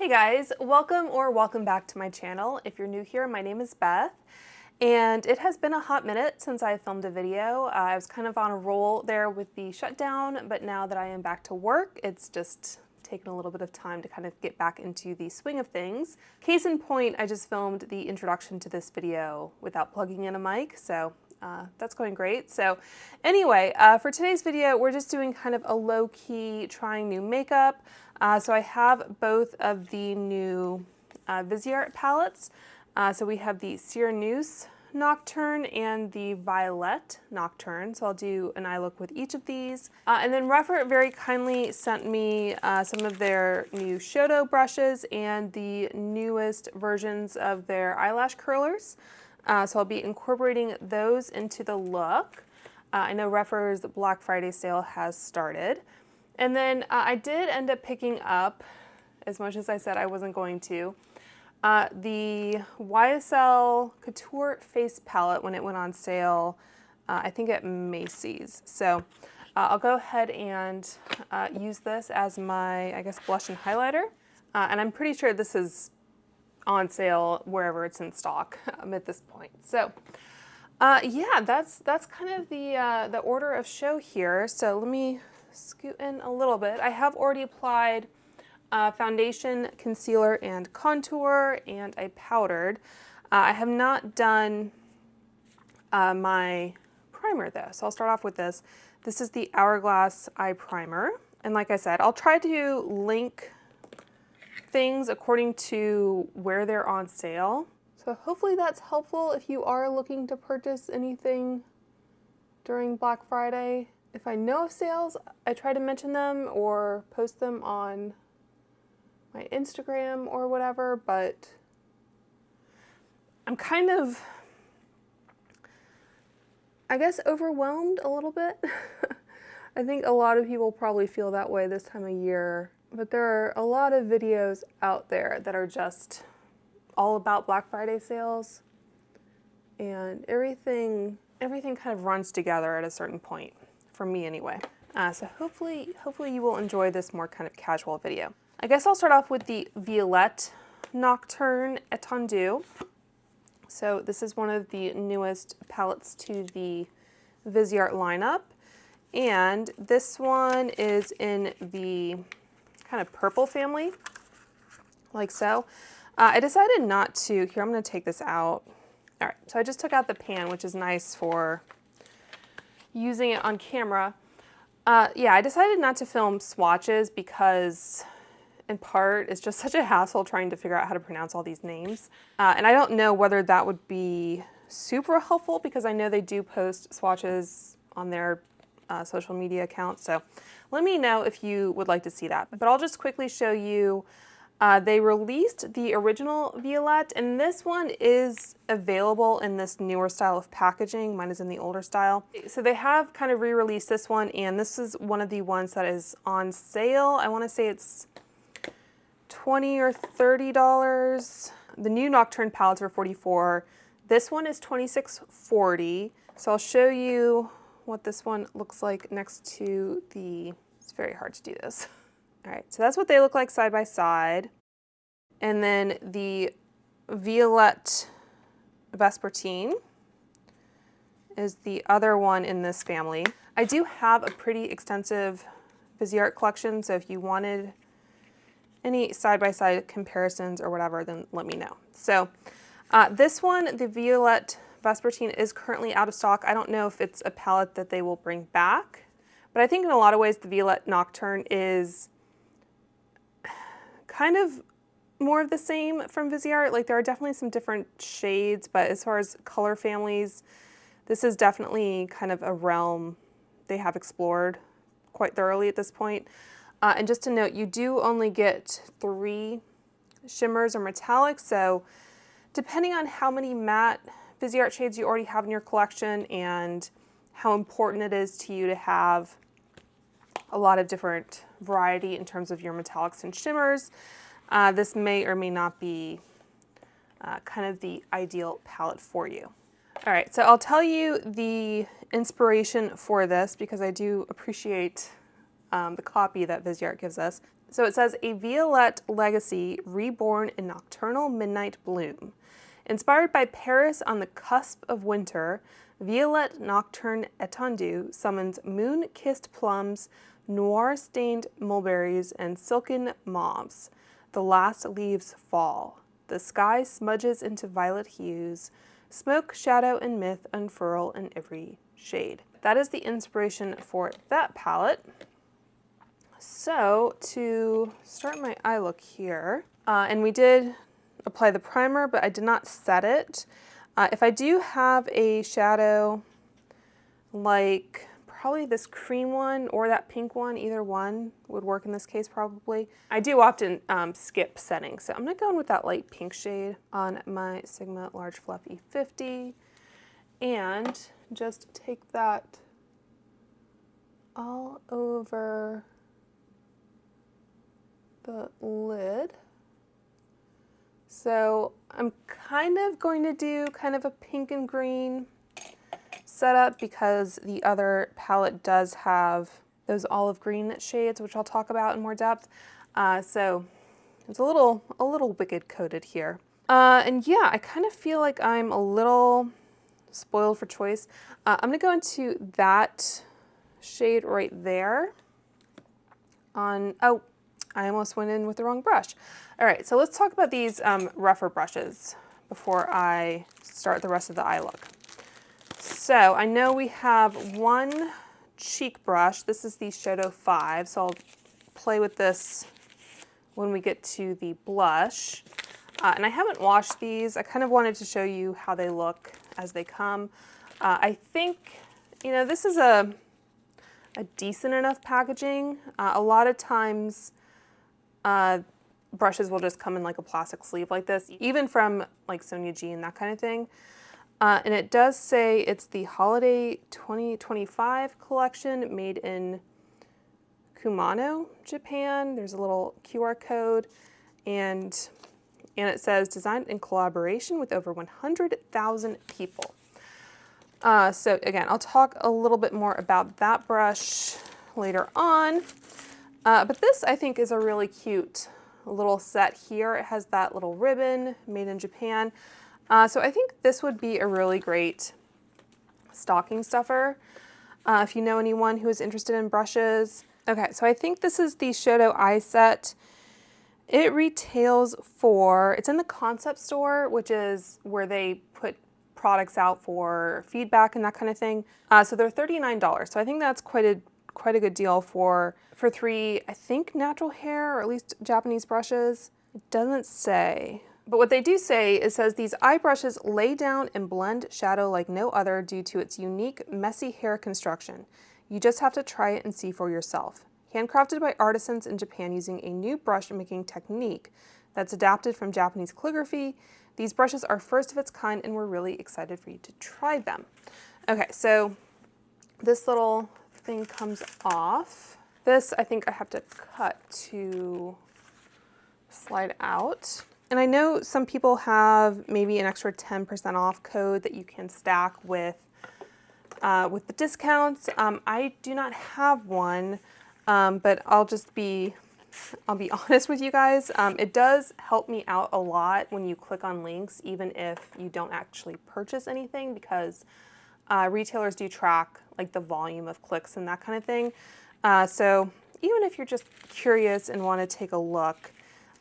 Hey guys, welcome back to my channel. If you're new here, my name is Beth, and it has been a hot minute since I filmed a video. I was kind of on a roll there with the shutdown, but now that I am back to work, it's just taken a little bit of time to kind of get back into the swing of things. Case in point, I just filmed the introduction to this video without plugging in a mic, so that's going great. So anyway, for today's video, we're just doing kind of a low-key trying new makeup. So I have both of the new Viseart palettes. So we have the Sireneuse Nocturne and the Violette Nocturne. So I'll do an eye look with each of these. And then Rephr very kindly sent me some of their new Shodo brushes and the newest versions of their eyelash curlers. So I'll be incorporating those into the look. I know Rephr's Black Friday sale has started. And then I did end up picking up, as much as I said I wasn't going to, the YSL Couture Face Palette when it went on sale, I think at Macy's. So I'll go ahead and use this as my, I guess, blush and highlighter. And I'm pretty sure this is on sale wherever it's in stock at this point. So yeah, that's kind of the order of show here. So let me scoot in a little bit. I have already applied foundation, concealer, and contour, and I powdered. I have not done my primer though, so I'll start off with this. This is the Hourglass Eye Primer, and like I said, I'll try to link things according to where they're on sale. So hopefully that's helpful if you are looking to purchase anything during Black Friday. If I know of sales, I try to mention them or post them on my Instagram or whatever, but I'm kind of, I guess, overwhelmed a little bit. I think a lot of people probably feel that way this time of year, but there are a lot of videos out there that are just all about Black Friday sales, and everything kind of runs together at a certain point. For me anyway. So hopefully you will enjoy this more kind of casual video. I guess I'll start off with the Violette Nocturne Étendue. So this is one of the newest palettes to the Viseart lineup. And this one is in the kind of purple family, like so. I decided not to, here I'm gonna take this out. All right, so I just took out the pan, which is nice for using it on camera. Yeah, I decided not to film swatches because in part it's just such a hassle trying to figure out how to pronounce all these names. And I don't know whether that would be super helpful because I know they do post swatches on their social media accounts. So let me know if you would like to see that. But I'll just quickly show you. They released the original Violette, and this one is available in this newer style of packaging. Mine is in the older style. So they have kind of re-released this one, and this is one of the ones that is on sale. I want to say it's $20 or $30. The new Nocturne palettes are $44. This one is $26.40. So I'll show you what this one looks like next to the, it's very hard to do this. All right, so that's what they look like side by side. And then the Violette Vespertine is the other one in this family. I do have a pretty extensive Viseart collection, so if you wanted any side-by-side comparisons or whatever, then let me know. So this one, the Violette Vespertine, is currently out of stock. I don't know if it's a palette that they will bring back, but I think in a lot of ways the Violette Nocturne is kind of more of the same from Viseart. Like there are definitely some different shades, but as far as color families, this is definitely kind of a realm they have explored quite thoroughly at this point. And just to note, you do only get 3 shimmers or metallics, so depending on how many matte Viseart shades you already have in your collection and how important it is to you to have a lot of different variety in terms of your metallics and shimmers, this may or may not be kind of the ideal palette for you. All right, so I'll tell you the inspiration for this because I do appreciate the copy that Viseart gives us. So it says, a Violette legacy reborn in nocturnal midnight bloom. Inspired by Paris on the cusp of winter, Violette Nocturne étendue summons moon-kissed plums, noir-stained mulberries, and silken mauves. The last leaves fall. The sky smudges into violet hues. Smoke, shadow, and myth unfurl in every shade. That is the inspiration for that palette. So to start my eye look here, and we did apply the primer, but I did not set it. If I do have a shadow like probably this cream one or that pink one, either one would work in this case probably. I do often skip setting, so I'm gonna go in with that light pink shade on my Sigma Large Fluff E50 and just take that all over the lid. So I'm kind of going to do kind of a pink and green setup because the other palette does have those olive green shades, which I'll talk about in more depth. So it's a little wicked coated here. And yeah, I kind of feel like I'm a little spoiled for choice. I'm gonna go into that shade right there on, oh, I almost went in with the wrong brush. All right, so let's talk about these Rephr brushes before I start the rest of the eye look. So I know we have one cheek brush. This is the Shodo 5, so I'll play with this when we get to the blush. And I haven't washed these. I kind of wanted to show you how they look as they come. I think, you know, this is a decent enough packaging. A lot of times brushes will just come in like a plastic sleeve like this, even from like Sonia G and that kind of thing. And it does say it's the Holiday 2025 collection made in Kumano, Japan. There's a little QR code and it says designed in collaboration with over 100,000 people. So again, I'll talk a little bit more about that brush later on. But this I think is a really cute little set here. It has that little ribbon made in Japan. So I think this would be a really great stocking stuffer if you know anyone who is interested in brushes. Okay, so I think this is the Shodo Eye Set. It retails for, it's in the concept store, which is where they put products out for feedback and that kind of thing. So they're $39. So I think that's quite a good deal for 3, I think, natural hair or at least Japanese brushes. It doesn't say. But what they do say, it says these eye brushes lay down and blend shadow like no other due to its unique, messy hair construction. You just have to try it and see for yourself. Handcrafted by artisans in Japan using a new brush making technique that's adapted from Japanese calligraphy, these brushes are first of its kind and we're really excited for you to try them. Okay, so this little thing comes off. This, I think I have to cut to slide out. And I know some people have maybe an extra 10% off code that you can stack with the discounts. I do not have one, but I'll be honest with you guys. It does help me out a lot when you click on links, even if you don't actually purchase anything, because retailers do track like the volume of clicks and that kind of thing. So even if you're just curious and want to take a look,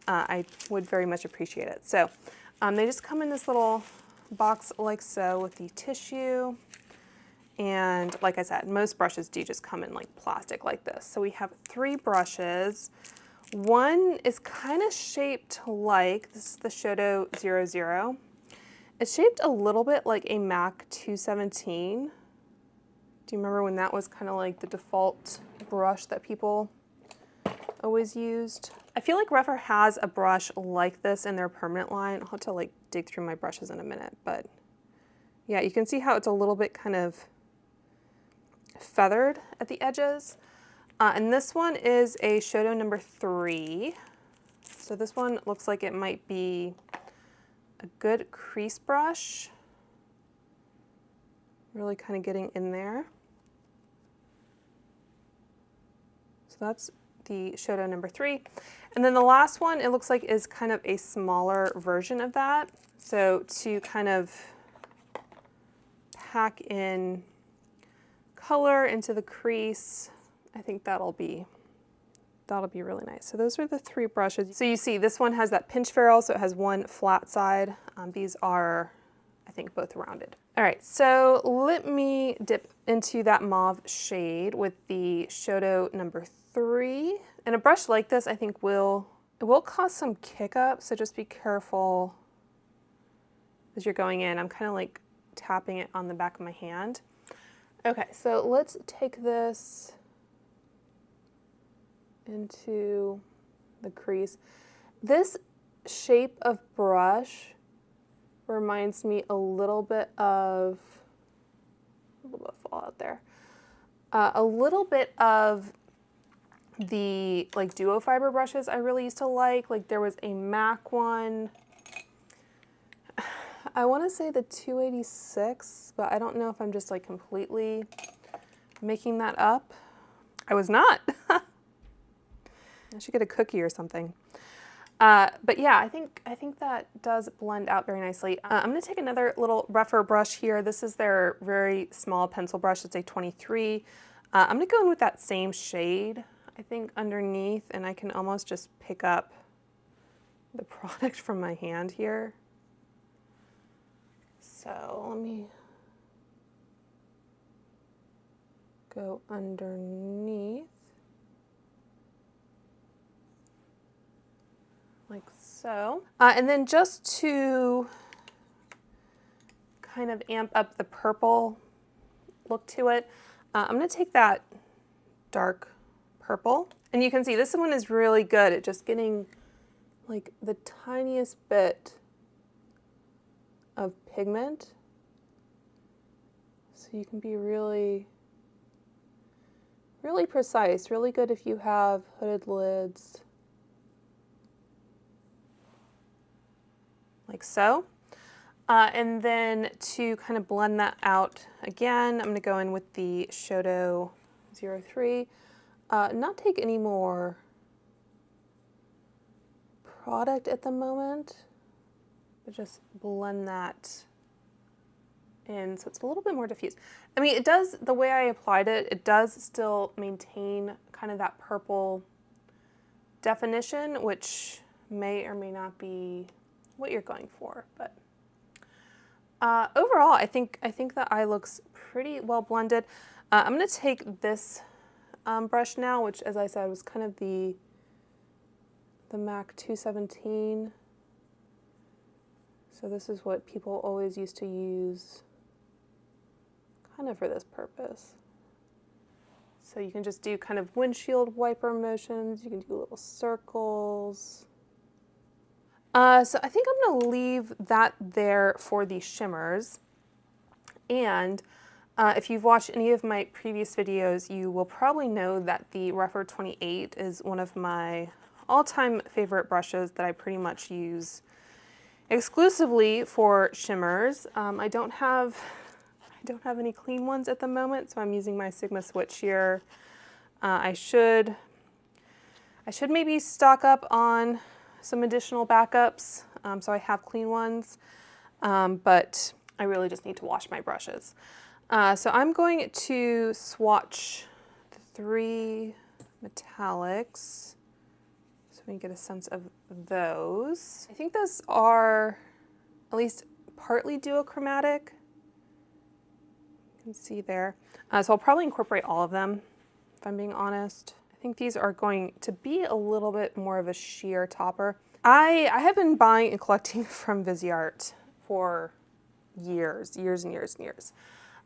I would very much appreciate it. So they just come in this little box like so with the tissue. And like I said, most brushes do just come in like plastic like this. So we have 3 brushes. One is kind of shaped like, this is the Shodo 00. It's shaped a little bit like a MAC 217. Do you remember when that was kind of like the default brush that people always used? I feel like Rephr has a brush like this in their permanent line. I'll have to like dig through my brushes in a minute, but yeah, you can see how it's a little bit kind of feathered at the edges. And this one is a Shodo number 3. So this one looks like it might be a good crease brush. Really kind of getting in there. So that's the Shodo number 3. And then the last one, it looks like, is kind of a smaller version of that. So to kind of pack in color into the crease, I think that'll be really nice. So those are the 3 brushes. So you see this one has that pinch ferrule, so it has one flat side. These are, I think, both rounded. All right, so let me dip into that mauve shade with the Shodo number 3. And a brush like this, I think, it will cause some kick up, so just be careful as you're going in. I'm kind of like tapping it on the back of my hand. Okay, so let's take this into the crease. This shape of brush reminds me a little bit of fallout there. A little bit of the like duo fiber brushes I really used to like. Like there was a MAC one. I want to say the 286, but I don't know if I'm just like completely making that up. I was not. I should get a cookie or something. But yeah, I think that does blend out very nicely. I'm going to take another little Rephr brush here. This is their very small pencil brush. It's a 23. I'm going to go in with that same shade, I think, underneath, and I can almost just pick up the product from my hand here. So let me go underneath. Like so. And then just to kind of amp up the purple look to it, I'm going to take that dark purple. And you can see this one is really good at just getting like the tiniest bit of pigment. So you can be really, really precise, really good if you have hooded lids. Like so. And then to kind of blend that out again, I'm going to go in with the Shodo 03. Not take any more product at the moment, but just blend that in so it's a little bit more diffuse. I mean, it does, the way I applied it, it does still maintain kind of that purple definition, which may or may not be what you're going for, but overall, I think the eye looks pretty well blended. I'm going to take this brush now, which, as I said, was kind of the MAC 217. So this is what people always used to use, kind of for this purpose. So you can just do kind of windshield wiper motions. You can do little circles. So I think I'm going to leave that there for the shimmers. And if you've watched any of my previous videos, you will probably know that the Rephr 28 is one of my all-time favorite brushes that I pretty much use exclusively for shimmers. I don't have any clean ones at the moment, so I'm using my Sigma Switch here. I should maybe stock up on some additional backups, so I have clean ones, but I really just need to wash my brushes. So I'm going to swatch the 3 metallics so we can get a sense of those. I think those are at least partly duochromatic. You can see there. So I'll probably incorporate all of them, if I'm being honest. I think these are going to be a little bit more of a sheer topper. I have been buying and collecting from Viseart for years and years and years.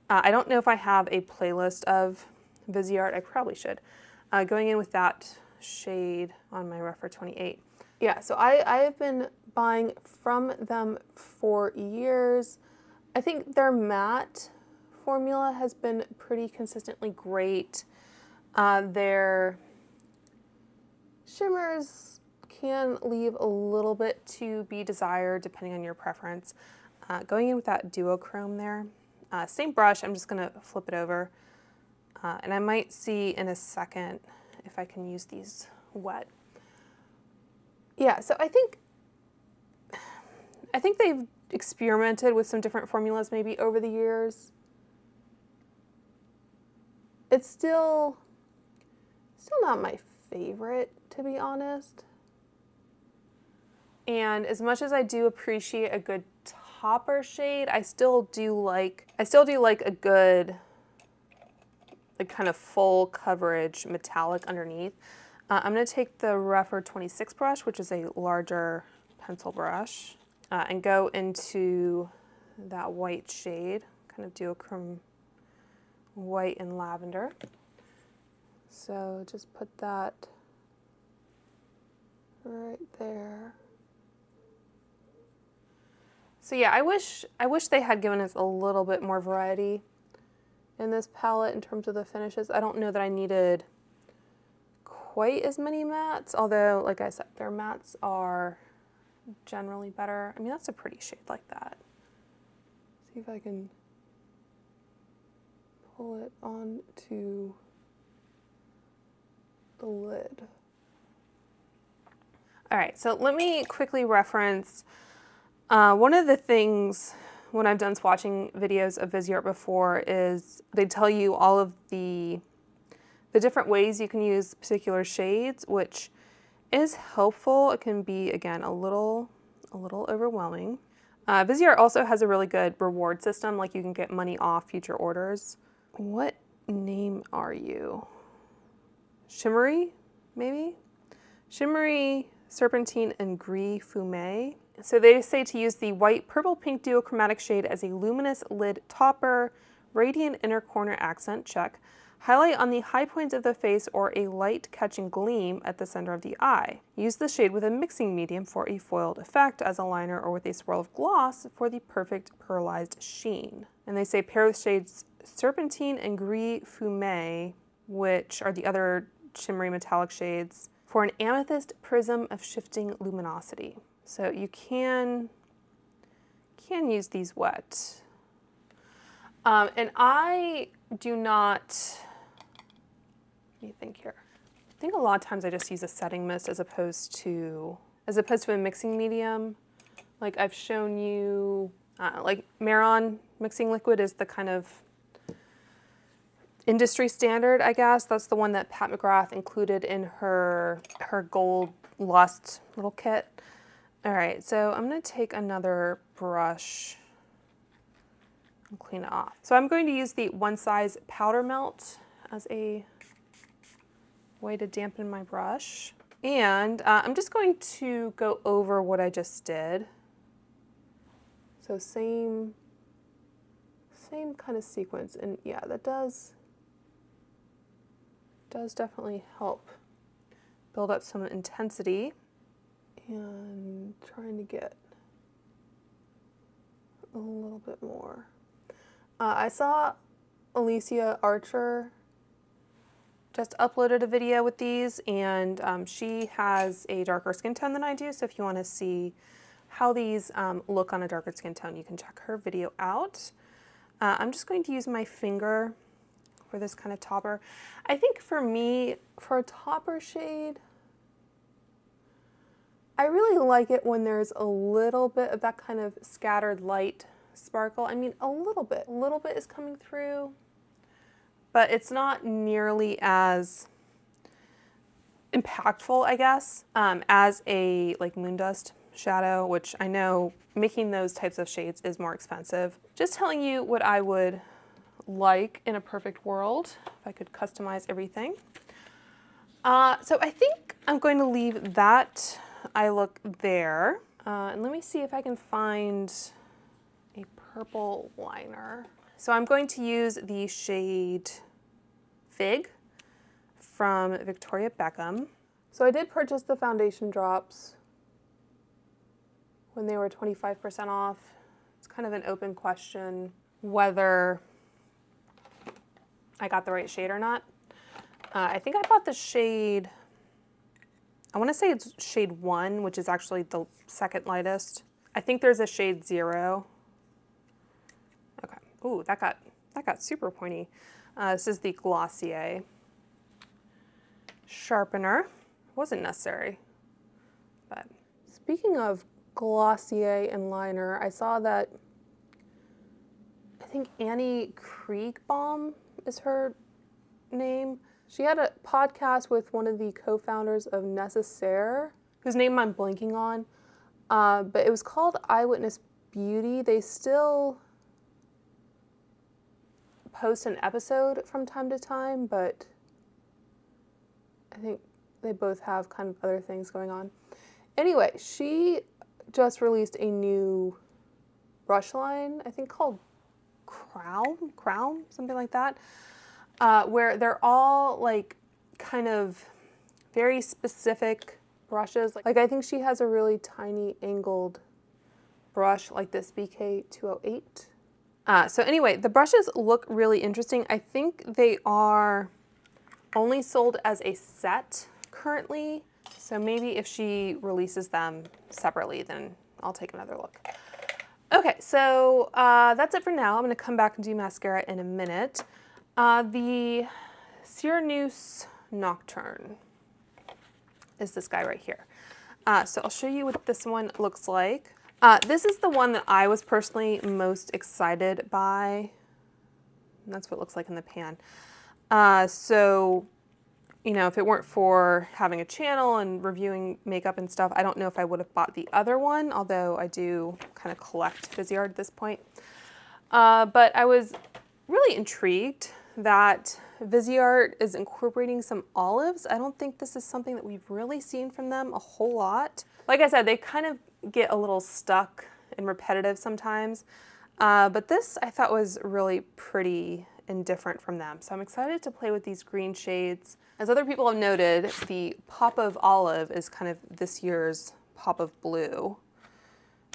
I don't know if I have a playlist of Viseart. I probably should. Going in with that shade on my Rephr 28. Yeah, so I have been buying from them for years. I think their matte formula has been pretty consistently great. Their shimmers can leave a little bit to be desired depending on your preference. Going in with that duochrome there, same brush, I'm just going to flip it over. And I might see in a second if I can use these wet. Yeah, so I think they've experimented with some different formulas maybe over the years. It's still not my favorite, to be honest. And as much as I do appreciate a good topper shade, I still do like a good, like, kind of full coverage metallic underneath. I'm going to take the Rephr 26 brush, which is a larger pencil brush, and go into that white shade, kind of duochrome white and lavender. So just put that right there. So yeah, I wish they had given us a little bit more variety in this palette in terms of the finishes. I don't know that I needed quite as many mattes, although, like I said, their mattes are generally better. I mean, that's a pretty shade like that. See if I can pull it onto the lid. All right, so let me quickly reference one of the things when I've done swatching videos of Viseart before is they tell you all of the different ways you can use particular shades, which is helpful. It can be, again, a little overwhelming. Viseart also has a really good reward system, like you can get money off future orders. What name are you? Shimmery, maybe? Shimmery, Serpentine, and Gris Fumé. So they say to use the white purple pink duochromatic shade as a luminous lid topper, radiant inner corner accent, check. Highlight on the high points of the face or a light catching gleam at the center of the eye. Use the shade with a mixing medium for a foiled effect as a liner or with a swirl of gloss for the perfect pearlized sheen. And they say pair with shades Serpentine and Gris Fumé, which are the other shimmery metallic shades, for an amethyst prism of shifting luminosity. So you can use these wet. And I do not, let me think here. I think a lot of times I just use a setting mist as opposed to a mixing medium. Like I've shown you, like Maron mixing liquid is the kind of industry standard, I guess. That's the one that Pat McGrath included in her Gold Lust little kit. All right, so I'm gonna take another brush and clean it off. So I'm going to use the One Size Powder Melt as a way to dampen my brush. And I'm just going to go over what I just did. So same kind of sequence. And yeah, that does definitely help build up some intensity. And trying to get a little bit more. I saw Alicia Archer just uploaded a video with these, and she has a darker skin tone than I do, so if you want to see how these look on a darker skin tone, you can check her video out. I'm just going to use my finger for this kind of topper. I think for me, for a topper shade, I really like it when there's a little bit of that kind of scattered light sparkle. I mean, a little bit is coming through, but it's not nearly as impactful, I guess, as a like Moondust shadow, which I know making those types of shades is more expensive. Just telling you what I would like in a perfect world, if I could customize everything. So I think I'm going to leave that eye look there. And let me see if I can find a purple liner. So I'm going to use the shade Fig from Victoria Beckham. So I did purchase the foundation drops when they were 25% off. It's kind of an open question whether I got the right shade or not. I think I bought the shade, I want to say it's shade 1, which is actually the second lightest. I think there's a shade 0. Okay. Ooh, that got super pointy. This is the Glossier Sharpener. wasn't necessary. But speaking of Glossier and liner, I saw that, I think Annie Kriegbaum is her name. She had a podcast with one of the co-founders of Necessaire, whose name I'm blanking on, but it was called Eyewitness Beauty. They still post an episode from time to time, but I think they both have kind of other things going on. Anyway, she just released a new brush line, I think called Crown, something like that, where they're all like kind of very specific brushes. Like I think she has a really tiny angled brush like this BK208. So anyway, the brushes look really interesting. I think they are only sold as a set currently. So maybe if she releases them separately, then I'll take another look. Okay, so that's it for now. I'm gonna come back and do mascara in a minute. The Sireneuse Nocturne is this guy right here. So I'll show you what this one looks like. This is the one that I was personally most excited by. And that's what it looks like in the pan. So, you know, if it weren't for having a channel and reviewing makeup and stuff, I don't know if I would have bought the other one, although I do kind of collect Viseart at this point. But I was really intrigued that Viseart is incorporating some olives. I don't think this is something that we've really seen from them a whole lot. Like I said, they kind of get a little stuck and repetitive sometimes, but this I thought was really pretty and different from them. So I'm excited to play with these green shades. As other people have noted, the pop of olive is kind of this year's pop of blue.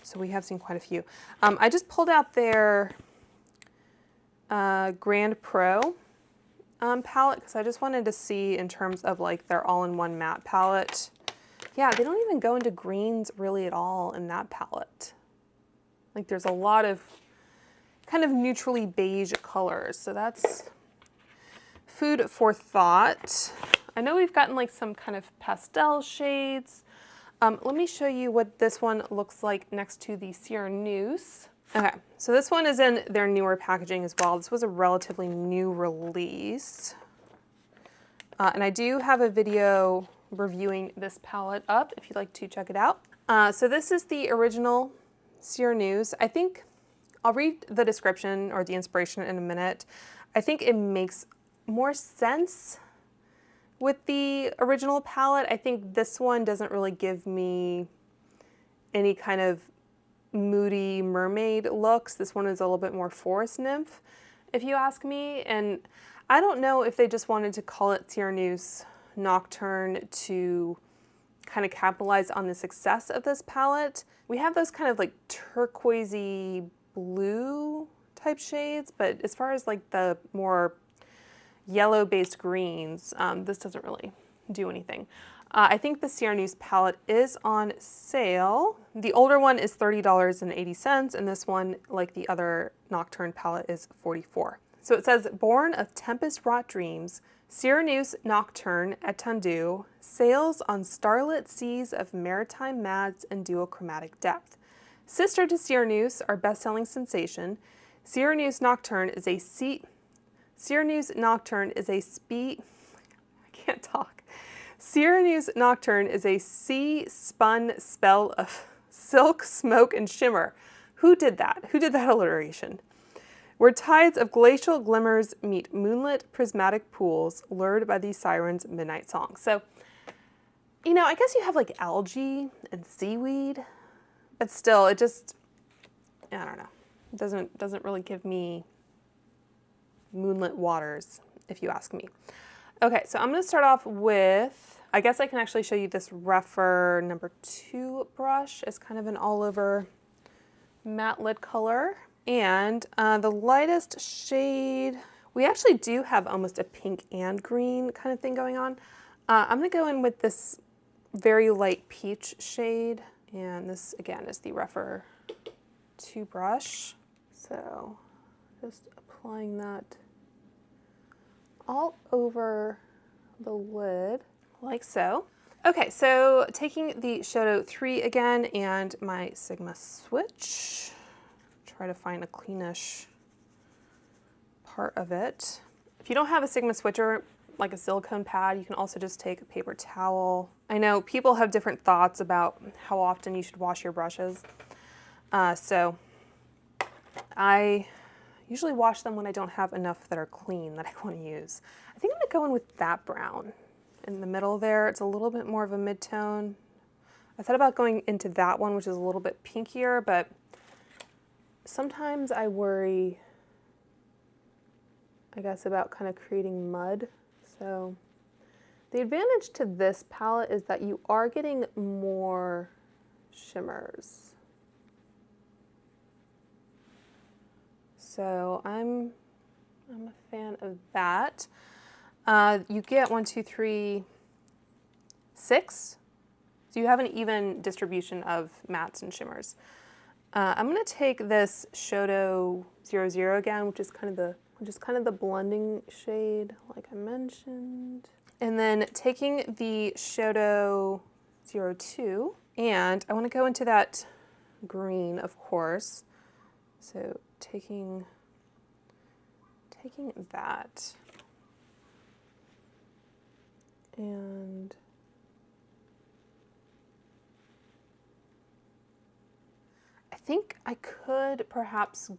So we have seen quite a few. I just pulled out their Grand Pro palette because I just wanted to see in terms of like their all-in-one matte palette. Yeah, they don't even go into greens really at all in that palette. Like there's a lot of kind of neutrally beige colors. So that's food for thought. I know we've gotten like some kind of pastel shades. Let me show you what this one looks like next to the Sireneuse. Okay, so this one is in their newer packaging as well. This was a relatively new release. And I do have a video reviewing this palette up if you'd like to check it out. So this is the original Sireneuse. I think I'll read the description or the inspiration in a minute. I think it makes more sense with the original palette. I think this one doesn't really give me any kind of moody mermaid looks. This one is a little bit more forest nymph, if you ask me. And I don't know if they just wanted to call it Sireneuse Nocturne to kind of capitalize on the success of this palette. We have those kind of like turquoisey blue type shades, but as far as like the more yellow based greens, this doesn't really do anything. I think the Sireneuse palette is on sale. The older one is $30.80, and this one, like the other Nocturne palette, is $44. So it says, born of tempest-wrought dreams, Sireneuse Nocturne étendue sails on starlit seas of maritime mads and duochromatic depth. Sister to Sireneuse, our best-selling sensation, Sireneuse Nocturne is a Sireneuse Nocturne is a Sireneuse Nocturne is a sea-spun spell of silk, smoke, and shimmer. Who did that? Who did that alliteration? Where tides of glacial glimmers meet moonlit prismatic pools lured by the siren's midnight song. So, you know, I guess you have like algae and seaweed, but still, it just, I don't know. It doesn't really give me moonlit waters, if you ask me. Okay, so I'm gonna start off with, I guess I can actually show you this Rephr number 2 brush. It's kind of an all over matte lid color. And the lightest shade, we actually do have almost a pink and green kind of thing going on. I'm gonna go in with this very light peach shade. And this again is the Rephr 2 brush. So just applying that all over the lid like so. Okay, so taking the Shodo 3 again and my Sigma switch, try to find a cleanish part of it. If you don't have a Sigma switcher, like a silicone pad, you can also just take a paper towel. I know people have different thoughts about how often you should wash your brushes. So I usually wash them when I don't have enough that are clean that I want to use. I think I'm gonna go in with that brown in the middle there. It's a little bit more of a mid-tone. I thought about going into that one, which is a little bit pinkier, but sometimes I worry, I guess, about kind of creating mud. So the advantage to this palette is that you are getting more shimmers. So I'm a fan of that. You get 1, 2, 3, 6. So you have an even distribution of mattes and shimmers. I'm going to take this Shodo 00 again, which is kind of the blending shade, like I mentioned. And then taking the Shodo 02, and I want to go into that green, of course. So taking that, and I think I could perhaps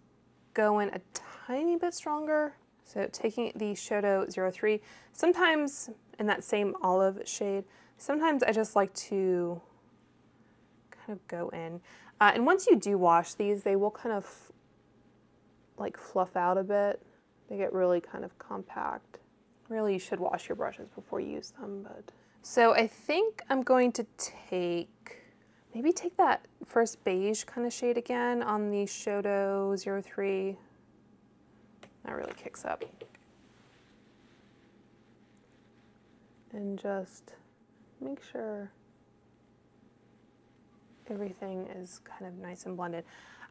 go in a tiny bit stronger. So taking the Shodo 03, sometimes in that same olive shade, sometimes I just like to kind of go in. And once you do wash these, they will kind of like fluff out a bit. They get really kind of compact. Really, you should wash your brushes before you use them. But so I think I'm going to maybe take that first beige kind of shade again on the Shodo 03. That really kicks up. And just make sure everything is kind of nice and blended.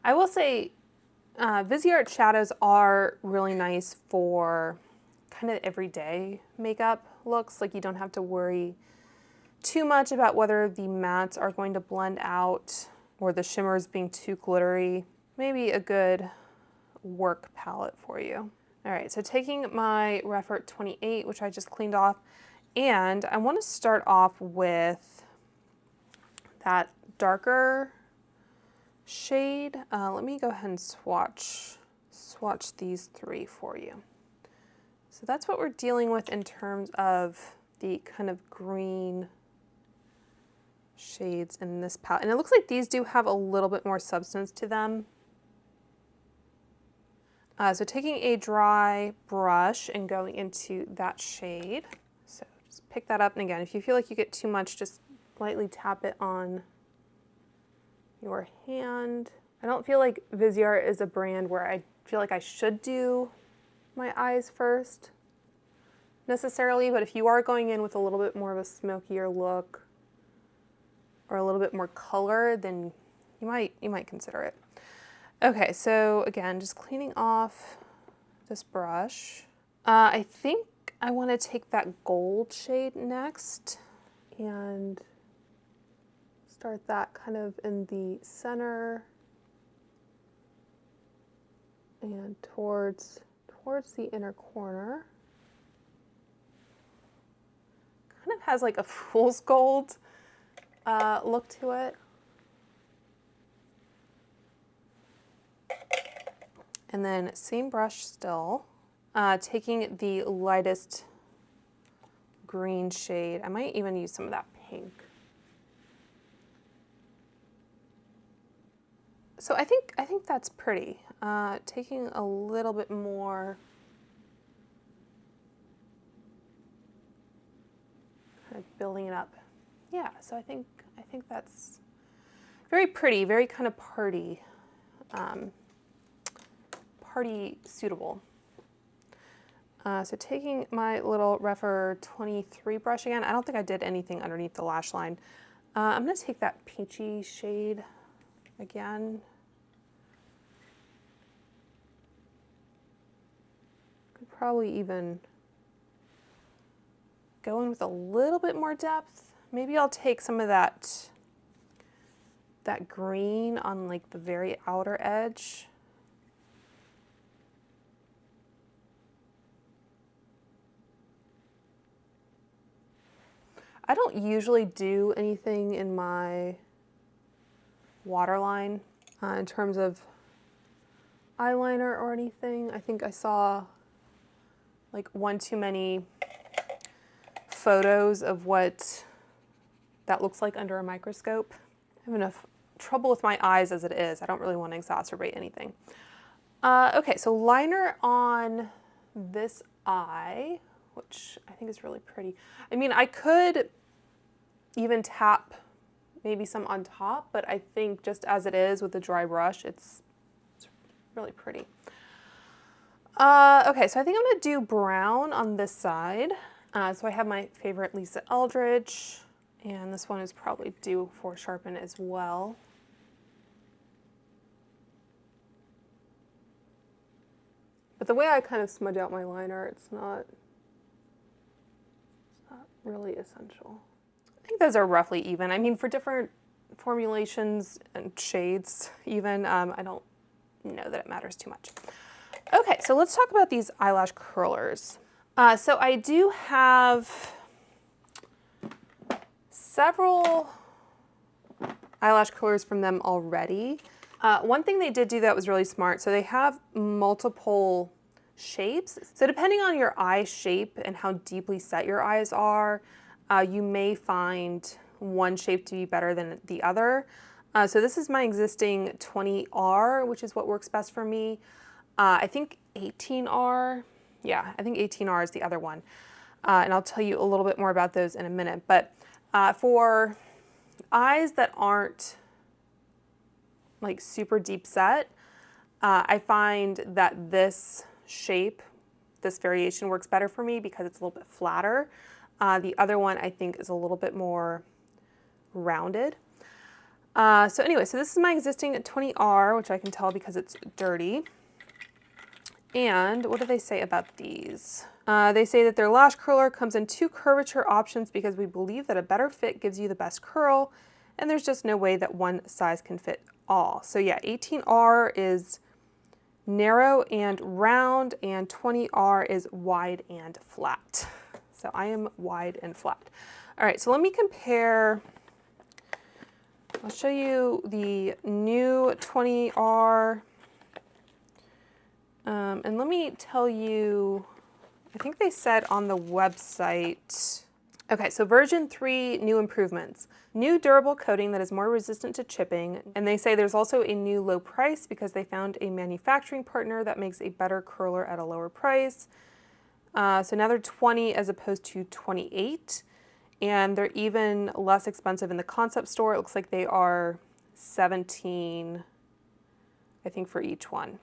I will say Viseart shadows are really nice for kind of everyday makeup looks. Like you don't have to worry too much about whether the mattes are going to blend out or the shimmers being too glittery. Maybe a good work palette for you. All right, so taking my Rephr 28, which I just cleaned off, and I want to start off with that darker shade. Let me go ahead and swatch these 3 for you. So that's what we're dealing with in terms of the kind of green shades in this palette. And it looks like these do have a little bit more substance to them. So taking a dry brush and going into that shade. So just pick that up, and again, if you feel like you get too much, just lightly tap it on your hand. I don't feel like Viseart is a brand where I feel like I should do my eyes first necessarily, but if you are going in with a little bit more of a smokier look or a little bit more color, then you might consider it. Okay, so again, just cleaning off this brush. I think I want to take that gold shade next and start that kind of in the center and towards the inner corner. Kind of has like a fool's gold look to it. And then same brush still, taking the lightest green shade. I might even use some of that pink. So I think that's pretty. Taking a little bit more, kind of building it up. Yeah, so I think that's very pretty, very kind of party suitable. So taking my little Rephr 23 brush again, I don't think I did anything underneath the lash line. I'm gonna take that peachy shade again. Could probably even go in with a little bit more depth, maybe I'll take some of that green on like the very outer edge. I don't usually do anything in my waterline in terms of eyeliner or anything. I think I saw like one too many photos of what that looks like under a microscope. I have enough trouble with my eyes as it is. I don't really want to exacerbate anything. Okay, so liner on this eye, which I think is really pretty. I mean, I could even tap maybe some on top, but I think just as it is with the dry brush, it's really pretty. Okay, so I think I'm gonna do brown on this side. So I have my favorite Lisa Eldridge, and this one is probably due for sharpen as well. But the way I kind of smudge out my liner, it's not really essential. I think those are roughly even. I mean, for different formulations and shades even, I don't know that it matters too much. Okay, so let's talk about these eyelash curlers. So I do have several eyelash curlers from them already. One thing they did do that was really smart, so they have multiple shapes. So depending on your eye shape and how deeply set your eyes are, you may find one shape to be better than the other. So this is my existing 20R, which is what works best for me. I think 18R, yeah, I think 18R is the other one. And I'll tell you a little bit more about those in a minute. But for eyes that aren't like super deep set, I find that this shape, this variation works better for me because it's a little bit flatter. The other one I think is a little bit more rounded. So anyway, so this is my existing 20R, which I can tell because it's dirty. And what do they say about these? They say that their lash curler comes in 2 curvature options because we believe that a better fit gives you the best curl, and there's just no way that one size can fit all. So yeah, 18R is narrow and round, and 20R is wide and flat. So I am wide and flat. All right, so let me compare. I'll show you the new 20R. And let me tell you, I think they said on the website, okay, so version 3, new improvements. New durable coating that is more resistant to chipping. And they say there's also a new low price because they found a manufacturing partner that makes a better curler at a lower price. So now they're 20 as opposed to 28. And they're even less expensive in the concept store. It looks like they are 17, I think, for each one.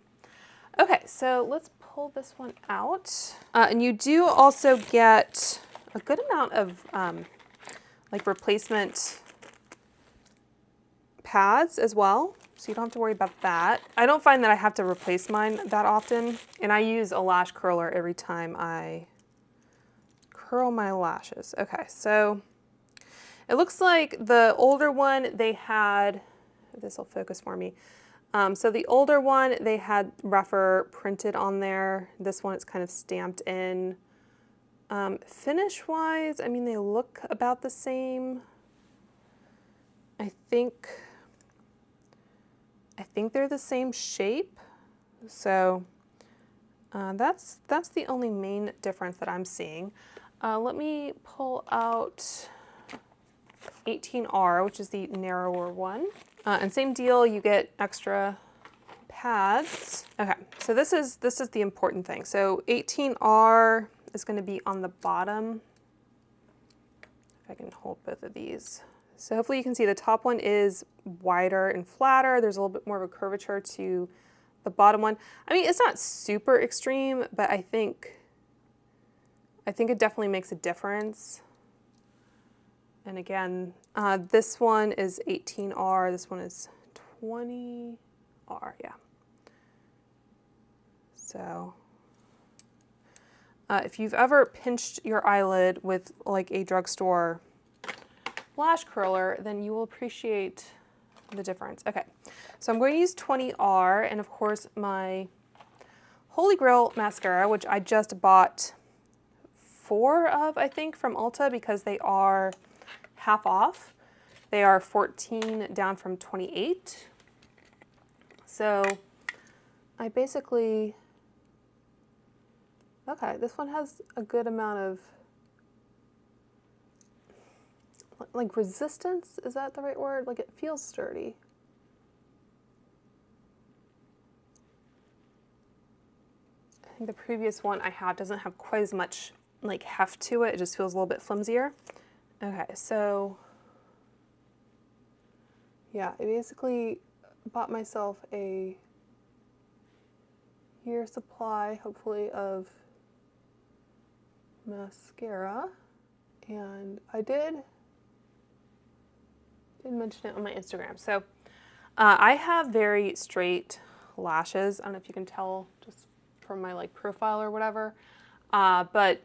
Okay, so let's pull this one out. And you do also get a good amount of like replacement pads as well, so you don't have to worry about that. I don't find that I have to replace mine that often, and I use a lash curler every time I curl my lashes. Okay, so it looks like the older one they had, this will focus for me. So the older one, they had Rephr printed on there. This one, it's kind of stamped in. Finish-wise, I mean, they look about the same. I think they're the same shape. So that's the only main difference that I'm seeing. Let me pull out 18R, which is the narrower one. And same deal, you get extra pads. Okay, so this is the important thing. So 18R is going to be on the bottom. If I can hold both of these. So hopefully you can see the top one is wider and flatter. There's a little bit more of a curvature to the bottom one. I mean, it's not super extreme, but I think it definitely makes a difference. And again, this one is 18R, this one is 20R, yeah. So if you've ever pinched your eyelid with like a drugstore lash curler, then you will appreciate the difference. Okay, so I'm going to use 20R, and of course my Holy Grail mascara, which I just bought 4 of, I think, from Ulta because they are half off. They are 14 down from 28. So I basically, okay, this one has a good amount of, like, resistance, is that the right word? Like, it feels sturdy. I think the previous one I have doesn't have quite as much like heft to it. It just feels a little bit flimsier. Okay, so yeah, I basically bought myself a year supply, hopefully, of mascara, and I did mention it on my Instagram. So I have very straight lashes. I don't know if you can tell just from my like profile or whatever, but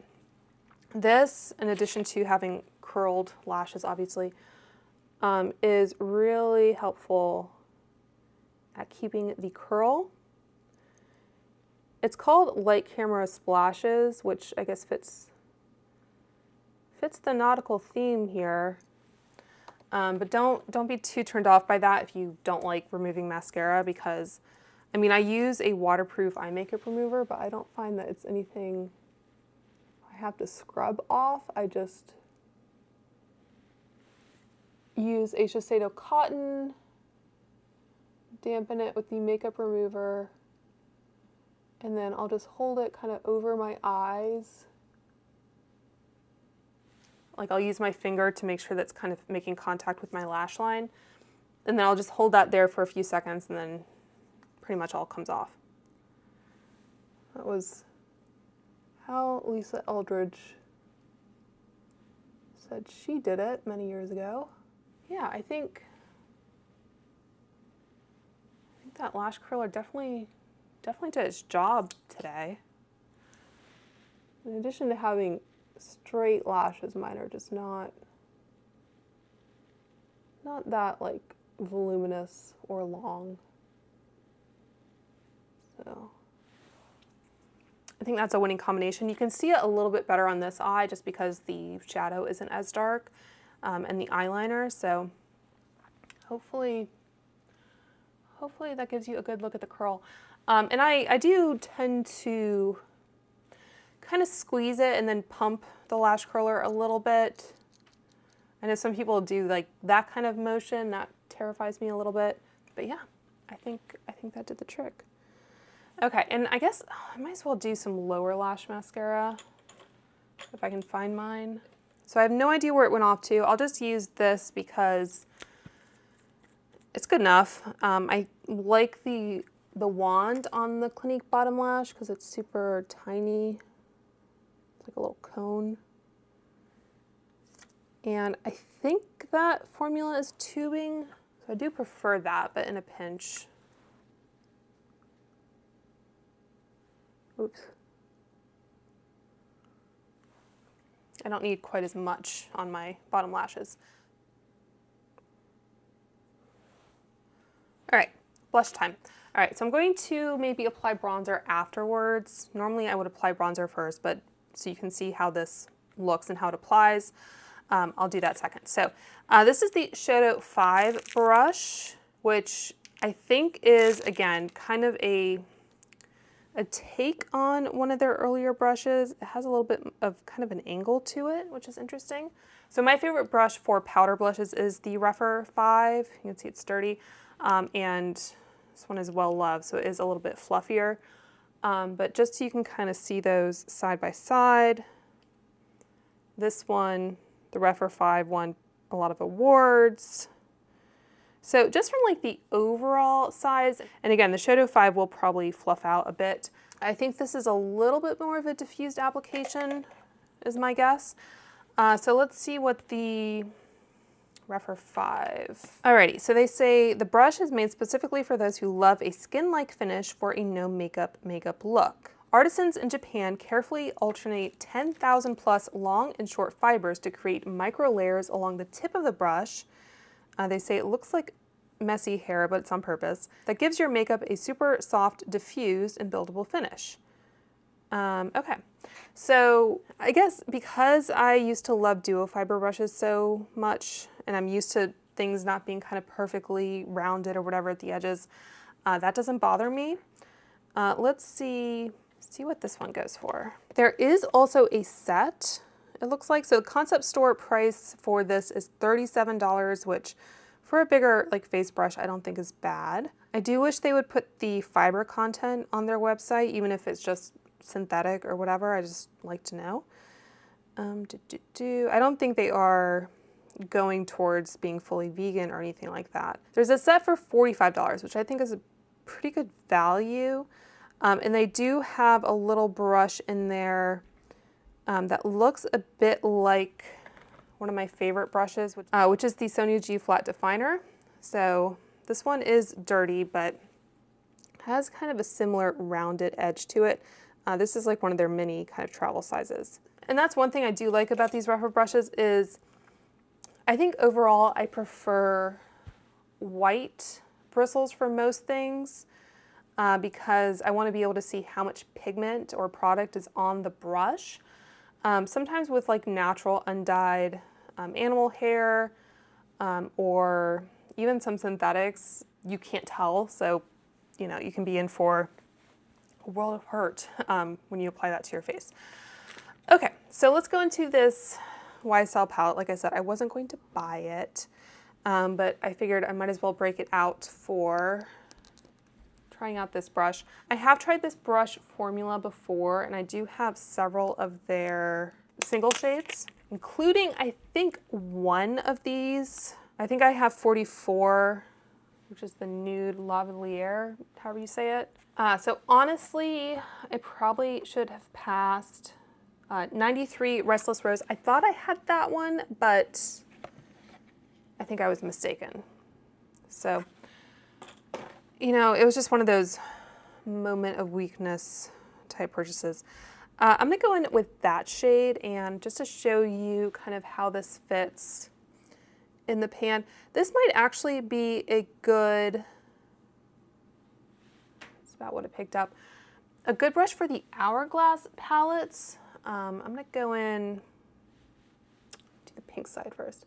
this, in addition to having curled lashes, obviously, is really helpful at keeping the curl. It's called Light Camera Splashes, which I guess fits the nautical theme here. But don't be too turned off by that if you don't like removing mascara, because, I mean, I use a waterproof eye makeup remover, but I don't find that it's anything I have to scrub off. I just use Shiseido cotton, dampen it with the makeup remover, and then I'll just hold it kind of over my eyes. Like, I'll use my finger to make sure that's kind of making contact with my lash line, and then I'll just hold that there for a few seconds, and then pretty much all comes off. That was how Lisa Eldridge said she did it many years ago. Yeah, I think that lash curler definitely did its job today. In addition to having straight lashes, mine are just not that like voluminous or long. So I think that's a winning combination. You can see it a little bit better on this eye just because the shadow isn't as dark, and the eyeliner. So hopefully that gives you a good look at the curl. And I do tend to kind of squeeze it and then pump the lash curler a little bit. I know some people do like that kind of motion. That terrifies me a little bit. But yeah, I think that did the trick. Okay, and I guess I might as well do some lower lash mascara if I can find mine. So I have no idea where it went off to. I'll just use this because it's good enough. I like the wand on the Clinique bottom lash because it's super tiny. It's like a little cone. And I think that formula is tubing, so I do prefer that, but in a pinch. Oops. I don't need quite as much on my bottom lashes. All right, blush time. All right, so I'm going to maybe apply bronzer afterwards. Normally I would apply bronzer first, but so you can see how this looks and how it applies, I'll do that second. So this is the Shodo 5 brush, which I think is, again, kind of a take on one of their earlier brushes. It has a little bit of kind of an angle to it, which is interesting. So my favorite brush for powder blushes is the Rephr 5. You can see it's sturdy, and this one is well loved, so it is a little bit fluffier. But just so you can kind of see those side by side, this one, the Rephr 5, won a lot of awards. So just from like the overall size, and again, the Shodo 5 will probably fluff out a bit. I think this is a little bit more of a diffused application, is my guess. So let's see what the Rephr 5. Alrighty, so they say the brush is made specifically for those who love a skin-like finish for a no makeup look. Artisans in Japan carefully alternate 10,000 plus long and short fibers to create micro layers along the tip of the brush. They say it looks like messy hair, but it's on purpose. That gives your makeup a super soft, diffused, and buildable finish. Okay, so I guess because I used to love duo fiber brushes so much, and I'm used to things not being kind of perfectly rounded or whatever at the edges, that doesn't bother me. Let's see what this one goes for. There is also a set, it looks like. So the concept store price for this is $37, which for a bigger like face brush, I don't think is bad. I do wish they would put the fiber content on their website, even if it's just synthetic or whatever. I just like to know. I don't think they are going towards being fully vegan or anything like that. There's a set for $45, which I think is a pretty good value. And they do have a little brush in there that looks a bit like one of my favorite brushes, which is the Sonia G Flat Definer. So this one is dirty, but has kind of a similar rounded edge to it. This is like one of their mini kind of travel sizes. And that's one thing I do like about these Rephr brushes is I think overall I prefer white bristles for most things. Because I want to be able to see how much pigment or product is on the brush. Sometimes with like natural undyed animal hair or even some synthetics, you can't tell. So, you know, you can be in for a world of hurt when you apply that to your face. Okay, so let's go into this YSL palette. Like I said, I wasn't going to buy it, but I figured I might as well break it out for trying out this brush. I have tried this brush formula before, and I do have several of their single shades, including I think one of these. I think I have 44, which is the Nude Lavalier, however you say it. So honestly, I probably should have passed 93 Restless Rose. I thought I had that one, but I think I was mistaken. So you know, it was just one of those moment of weakness type purchases. I'm gonna go in with that shade, and just to show you kind of how this fits in the pan. This might actually be a good, that's about what it picked up, a good brush for the Hourglass palettes. I'm gonna go in to the pink side first.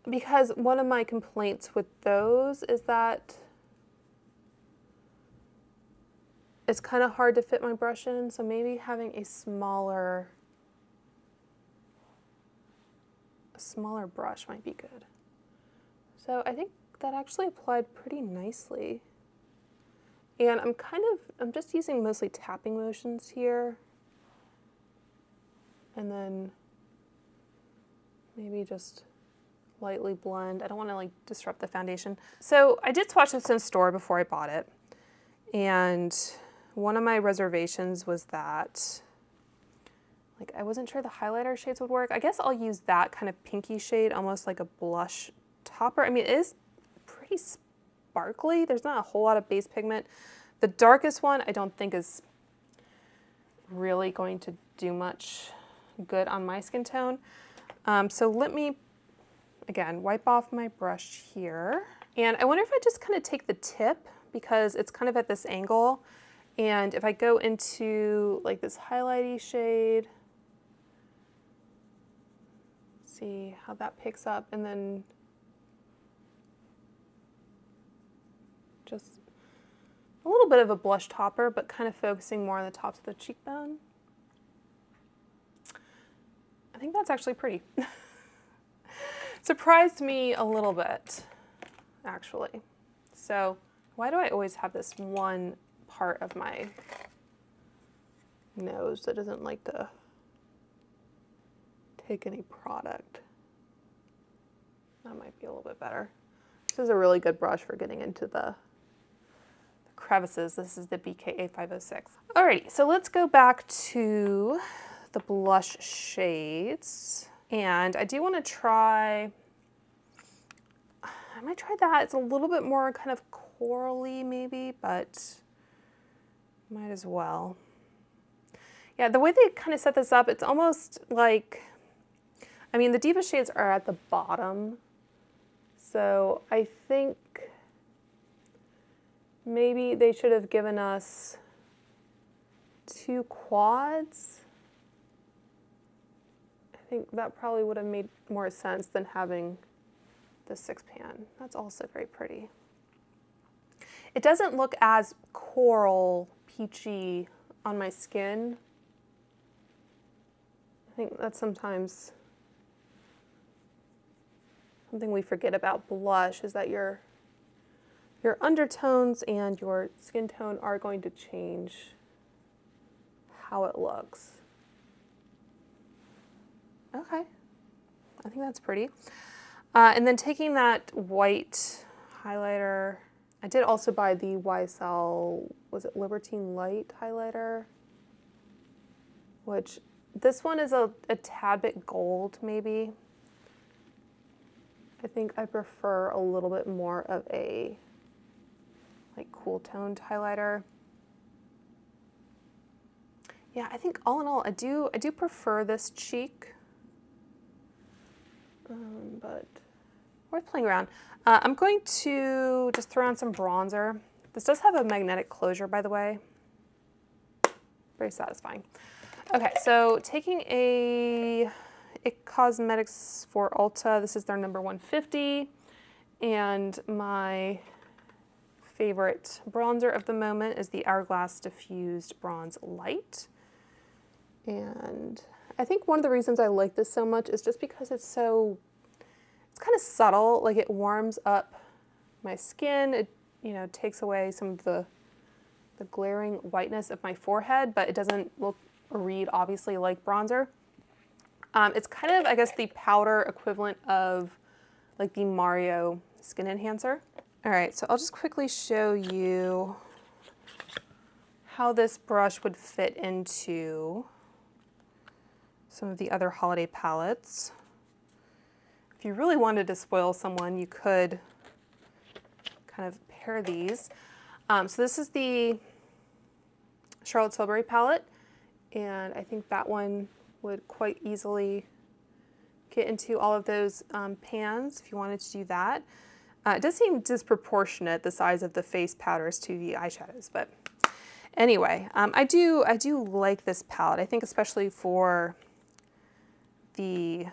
Because one of my complaints with those is that it's kind of hard to fit my brush in, so maybe having a smaller brush might be good. So I think that actually applied pretty nicely. And I'm just using mostly tapping motions here. And then maybe just lightly blend. I don't want to like disrupt the foundation. So I did swatch this in store before I bought it. And one of my reservations was that like I wasn't sure the highlighter shades would work. I guess I'll use that kind of pinky shade, almost like a blush topper. I mean, it is pretty sparkly. There's not a whole lot of base pigment. The darkest one I don't think is really going to do much good on my skin tone. So let me again, wipe off my brush here. And I wonder if I just kind of take the tip because it's kind of at this angle. And if I go into like this highlighty shade, see how that picks up, and then just a little bit of a blush topper, but kind of focusing more on the tops of the cheekbone. I think that's actually pretty. Surprised me a little bit, actually. So why do I always have this one part of my nose that doesn't like to take any product? That might be a little bit better. This is a really good brush for getting into the crevices. This is the BKA 506. Alrighty, so let's go back to the blush shades. And I do want to try, I might try that. It's a little bit more kind of corally maybe, but Might as well. Yeah, the way they kind of set this up, it's almost like, I mean, the Diva shades are at the bottom. So I think maybe they should have given us 2 quads. I think that probably would have made more sense than having the 6-pan. That's also very pretty. It doesn't look as coral peachy on my skin. I think that's sometimes something we forget about blush, is that your undertones and your skin tone are going to change how it looks. Okay, I think that's pretty. And then taking that white highlighter, I did also buy the YSL, was it Libertine Light highlighter? Which, this one is a tad bit gold, maybe. I think I prefer a little bit more of a like cool toned highlighter. Yeah, I think all in all, I do prefer this cheek, but worth playing around. I'm going to just throw on some bronzer. This does have a magnetic closure, by the way. Very satisfying. Okay, so taking a IT Cosmetics for Ulta. This is their number 150. And my favorite bronzer of the moment is the Hourglass Diffused Bronze Light. And I think one of the reasons I like this so much is just because it's kind of subtle. Like, it warms up my skin. It, you know, takes away some of the glaring whiteness of my forehead, but it doesn't look or read obviously like bronzer. It's kind of, I guess, the powder equivalent of like the Mario Skin Enhancer. All right, so I'll just quickly show you how this brush would fit into some of the other holiday palettes. If you really wanted to spoil someone, you could kind of pair these. So this is the Charlotte Tilbury palette, and I think that one would quite easily get into all of those pans if you wanted to do that. It does seem disproportionate, the size of the face powders to the eyeshadows, but anyway, I do like this palette. I think especially for the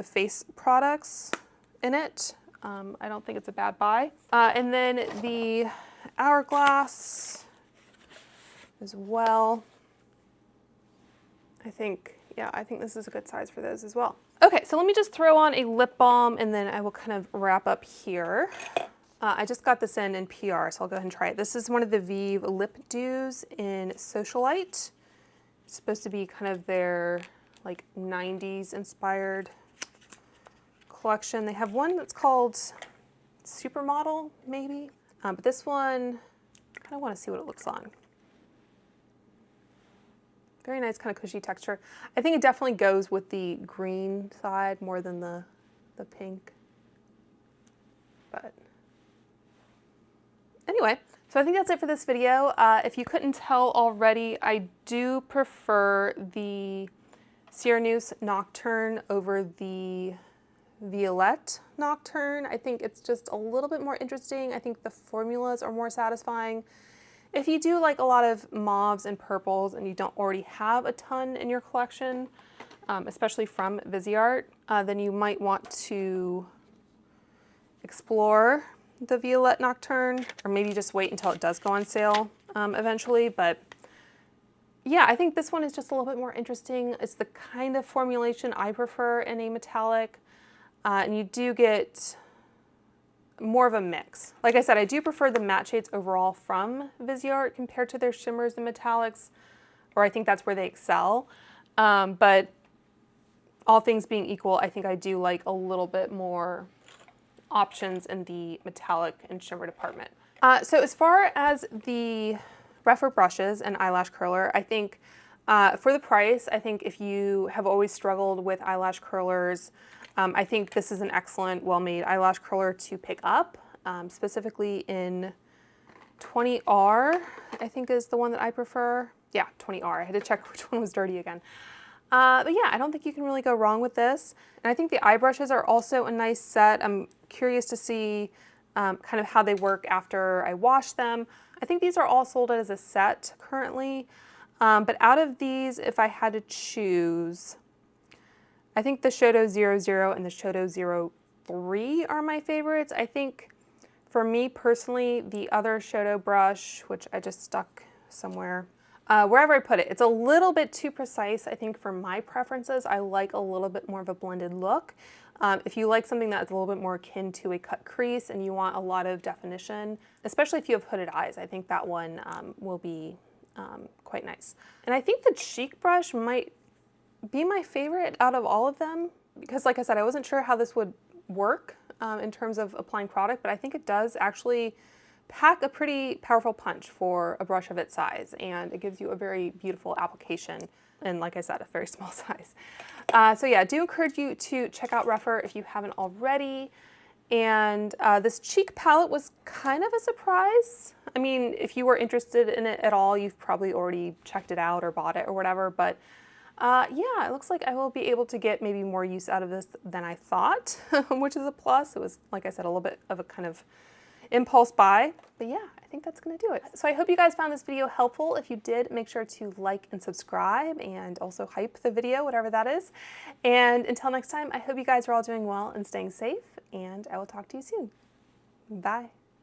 face products in it, I don't think it's a bad buy. And then the Hourglass as well. I think this is a good size for those as well. Okay, so let me just throw on a lip balm and then I will kind of wrap up here. I just got this in PR, so I'll go ahead and try it. This is one of the Vive Lip Dews in Socialite. It's supposed to be kind of their like 90s inspired collection. They have one that's called Supermodel, maybe. But this one, I kind of want to see what it looks on. Very nice, kind of cushy texture. I think it definitely goes with the green side more than the pink. But anyway, so I think that's it for this video. If you couldn't tell already, I do prefer the Sireneuse Nocturne over the Violette Nocturne. I think it's just a little bit more interesting. I think the formulas are more satisfying. If you do like a lot of mauves and purples and you don't already have a ton in your collection, especially from Viseart, then you might want to explore the Violette Nocturne, or maybe just wait until it does go on sale eventually. But yeah, I think this one is just a little bit more interesting. It's the kind of formulation I prefer in a metallic, and you do get more of a mix. Like I said, I do prefer the matte shades overall from Viseart compared to their shimmers and metallics, or I think that's where they excel. But all things being equal, I think I do like a little bit more options in the metallic and shimmer department. So as far as the Rephr brushes and eyelash curler, I think for the price, I think if you have always struggled with eyelash curlers, I think this is an excellent, well-made eyelash curler to pick up, specifically in 20R I think is the one that I prefer. Yeah, 20R. I had to check which one was dirty again. But yeah, I don't think you can really go wrong with this. And I think the eye brushes are also a nice set. I'm curious to see kind of how they work after I wash them. I think these are all sold as a set currently. But out of these, if I had to choose, I think the Shodo 00 and the Shodo 03 are my favorites. I think for me personally, the other Shodo brush, which I just stuck somewhere, wherever I put it, it's a little bit too precise, I think, for my preferences. I like a little bit more of a blended look. If you like something that's a little bit more akin to a cut crease and you want a lot of definition, especially if you have hooded eyes, I think that one will be quite nice. And I think the cheek brush might be my favorite out of all of them because, like I said, I wasn't sure how this would work in terms of applying product, but I think it does actually pack a pretty powerful punch for a brush of its size, and it gives you a very beautiful application, and like I said, a very small size. So yeah, I do encourage you to check out Rephr if you haven't already. And this cheek palette was kind of a surprise. I mean, if you were interested in it at all, you've probably already checked it out or bought it or whatever, but yeah, it looks like I will be able to get maybe more use out of this than I thought, which is a plus. It was, like I said, a little bit of a kind of impulse buy, but yeah, I think that's gonna do it. So I hope you guys found this video helpful. If you did, make sure to like and subscribe and also hype the video, whatever that is. And until next time, I hope you guys are all doing well and staying safe, and I will talk to you soon. Bye.